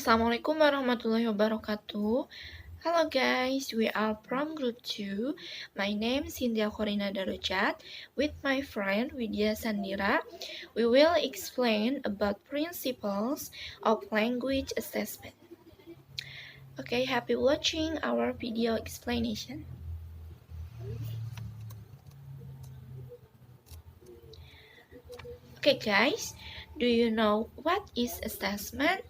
Assalamualaikum warahmatullahi wabarakatuh. Hello guys, we are from group 2. My name is Sintia Darojat. With my friend Widya Shandira, we will explain about principles of language assessment. Okay, happy watching our video explanation. Okay guys, do you know what is assessment?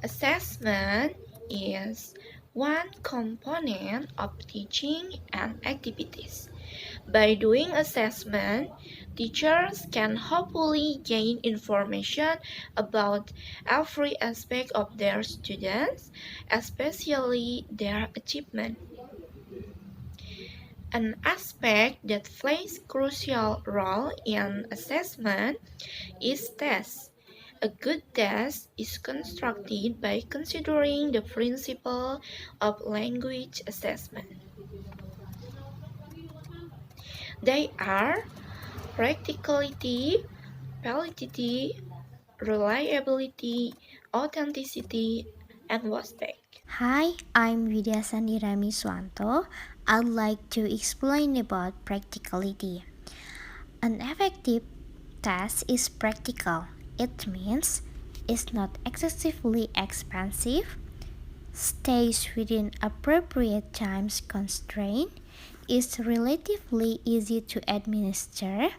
Assessment is one component of teaching and activities. By doing assessment, teachers can hopefully gain information about every aspect of their students, especially their achievement. An aspect that plays a crucial role in assessment is test. A good test is constructed by considering the principle of language assessment. They are practicality, validity, reliability, authenticity, and aspect. Hi, I'm Widya Shandira M. I'd like to explain about practicality. An effective test is practical. It means it's not excessively expensive, stays within appropriate time constraint, is relatively easy to administer,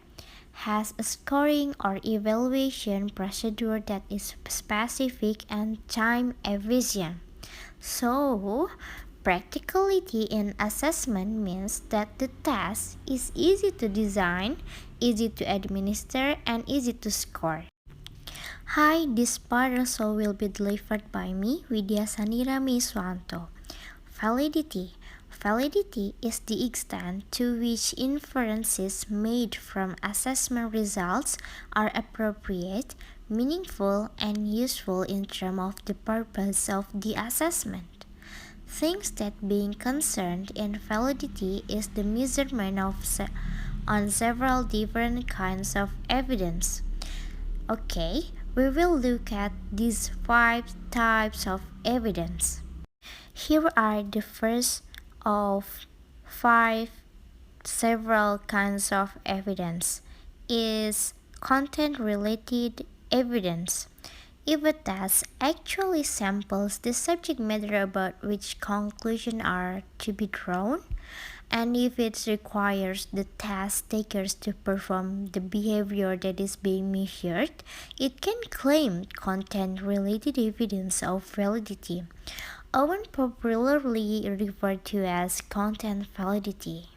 has a scoring or evaluation procedure that is specific and time efficient. So, practicality in assessment means that the test is easy to design, easy to administer, and easy to score. Hi, this part also will be delivered by me, Widya Shandira M. Validity. Validity is the extent to which inferences made from assessment results are appropriate, meaningful, and useful in terms of the purpose of the assessment. Things that being concerned in validity is the measurement of on several different kinds of evidence. Okay, we will look at these 5 types of evidence. Here are the first of 5 several kinds of evidence is content-related evidence. If a test actually samples the subject matter about which conclusions are to be drawn, and if it requires the test takers to perform the behavior that is being measured, it can claim content-related evidence of validity, often popularly referred to as content validity.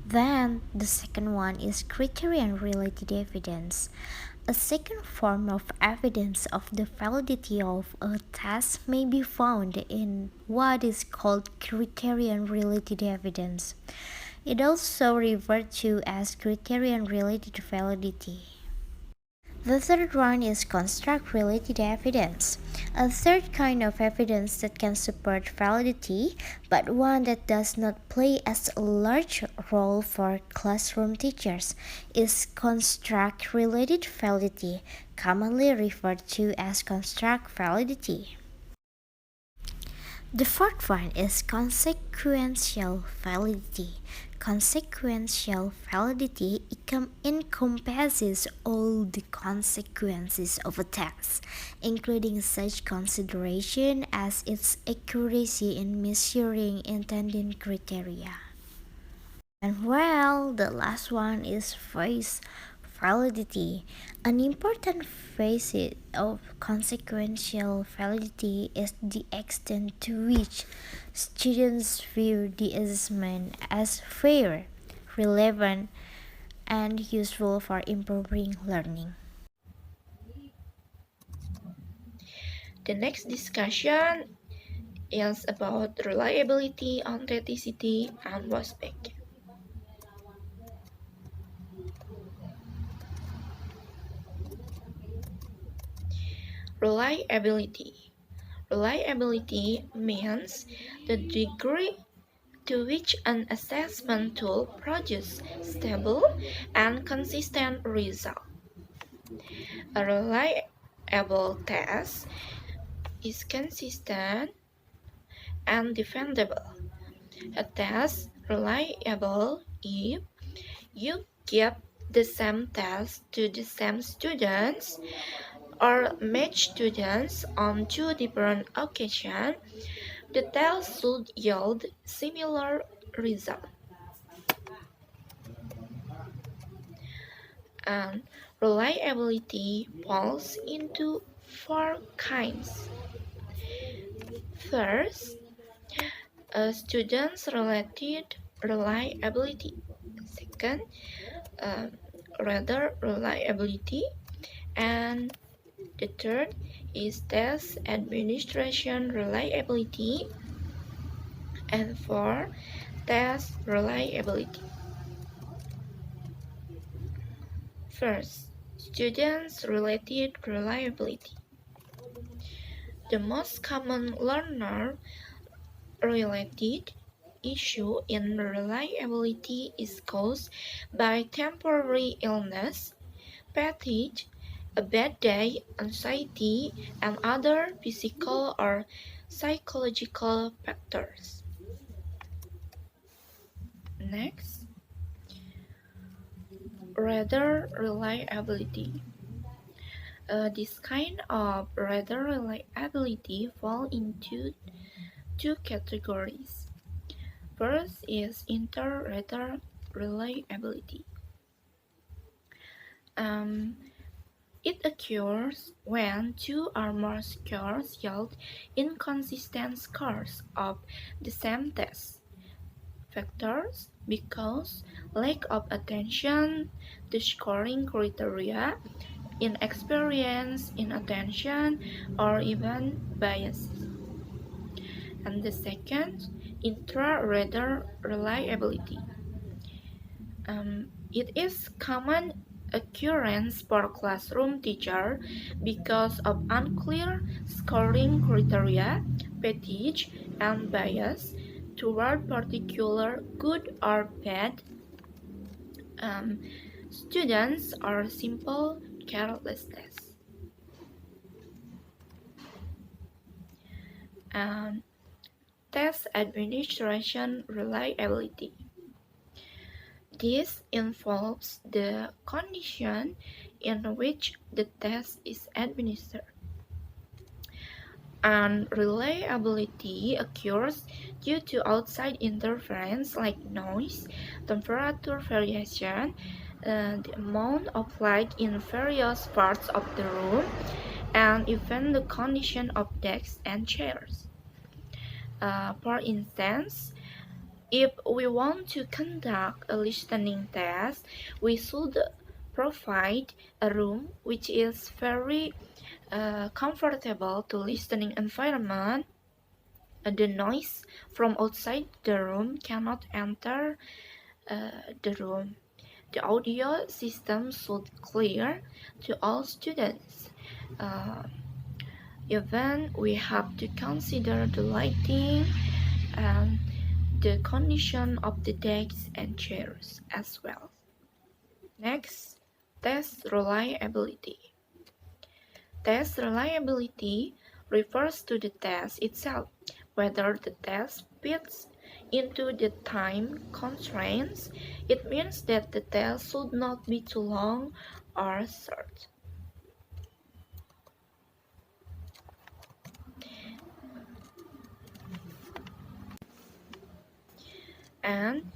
Then, the second one is criterion-related evidence. A second form of evidence of the validity of a test may be found in what is called criterion-related evidence. It also referred to as criterion-related validity. The third one is construct-related evidence, a third kind of evidence that can support validity, but one that does not play as a large role for classroom teachers, is construct-related validity, commonly referred to as construct validity. The fourth one is consequential validity. Consequential validity encompasses all the consequences of a test, including such consideration as its accuracy in measuring intended criteria. And well, the last one is phase validity. An important facet of consequential validity is the extent to which students view the assessment as fair, relevant, and useful for improving learning. The next discussion is about reliability, authenticity, and aspect. Reliability. Reliability means the degree to which an assessment tool produces stable and consistent results. A reliable test is consistent and defendable. A test reliable if you give the same test to the same students or match students on two different occasions. The test should yield similar results. And reliability falls into four kinds. First, a student's related reliability. Second, uh, rather reliability. And the third is test administration reliability. And four, test reliability. First, students related reliability. The most common learner related issue in reliability is caused by temporary illness, fatigue, a bad day, anxiety, and other physical or psychological factors. Next, radar reliability. This kind of radar reliability fall into two categories. First is inter-radar reliability. Um, it occurs when two or more scores yield inconsistent scores of the same test factors because lack of attention to scoring criteria, inexperience, inattention, or even biases. And the second, intra-radar reliability. It is common occurrence for classroom teacher because of unclear scoring criteria, fatigue, and bias toward particular good or bad um, students or simple carelessness. And test administration reliability. This involves the condition in which the test is administered. Unreliability occurs due to outside interference like noise, temperature variation, the amount of light in various parts of the room, and even the condition of desks and chairs. For instance, if we want to conduct a listening test, we should provide a room which is very comfortable to listening environment. The noise from outside the room cannot enter the room. The audio system should clear to all students. Uh, Even we have to consider the lighting and the condition of the desks and chairs as well. Next, test reliability. Test reliability refers to the test itself, whether the test fits into the time constraints. It means that the test should not be too long or short. And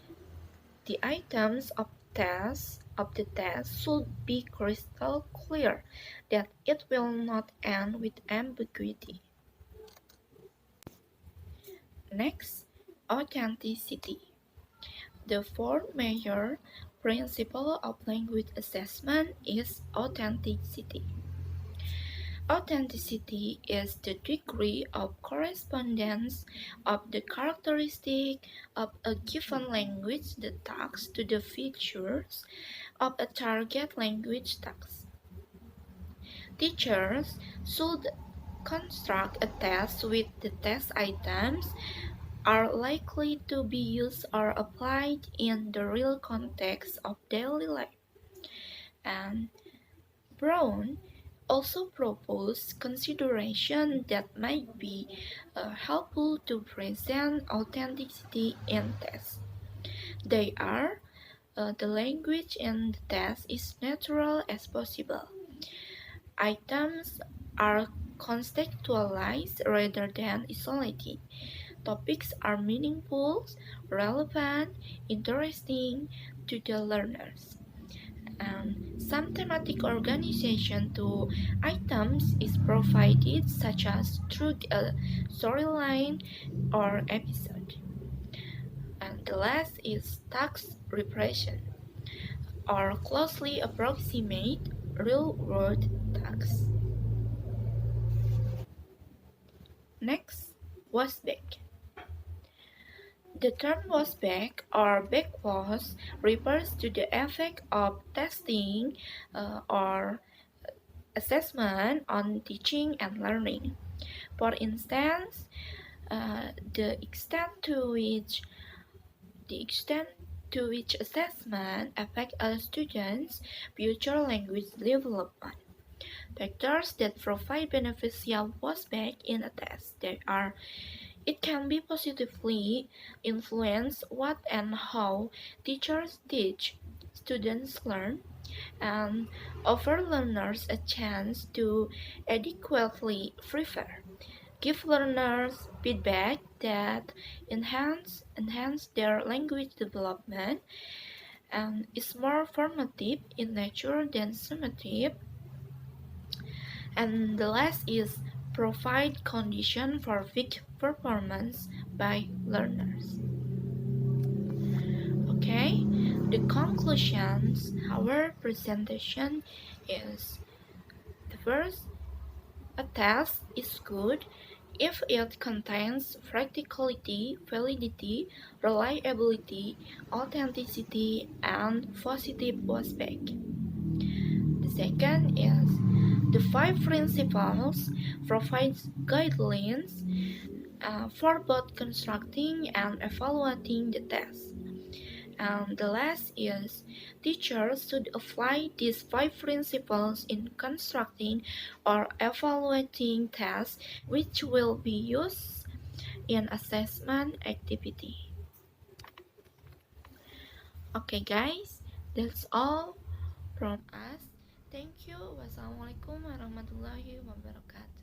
the items of the test should be crystal clear that it will not end with ambiguity. Next, authenticity. The fourth major principle of language assessment is authenticity. Authenticity is the degree of correspondence of the characteristic of a given language the text to the features of a target language text. Teachers should construct a test with the test items are likely to be used or applied in the real context of daily life. And Brown also propose consideration that might be helpful to present authenticity in tests. They are the language in the test is natural as possible. Items are contextualized rather than isolated. Topics are meaningful, relevant, interesting to the learners. And some thematic organization to items is provided, such as through a storyline or episode. And the last is task repression, or closely approximate real-world tasks. Next, was back. The term was back or backwas refers to the effect of testing or assessment on teaching and learning. For instance, the extent to which assessment affect a student's future language development. Factors that provide beneficial feedback in a test. There are it can be positively influence what and how teachers teach, students learn, and offer learners a chance to adequately prepare. Give learners feedback that enhance their language development and is more formative in nature than summative. And the last is provide condition for peak performance by learners. Okay, the conclusions our presentation is the first, a test is good if it contains practicality, validity, reliability, authenticity, and positive aspect. The second is the five principles provides guidelines for both constructing and evaluating the test. And the last is teachers should apply these five principles in constructing or evaluating tests which will be used in assessment activity. Okay guys, that's all from us. Thank you. Wassalamualaikum warahmatullahi wabarakatuh.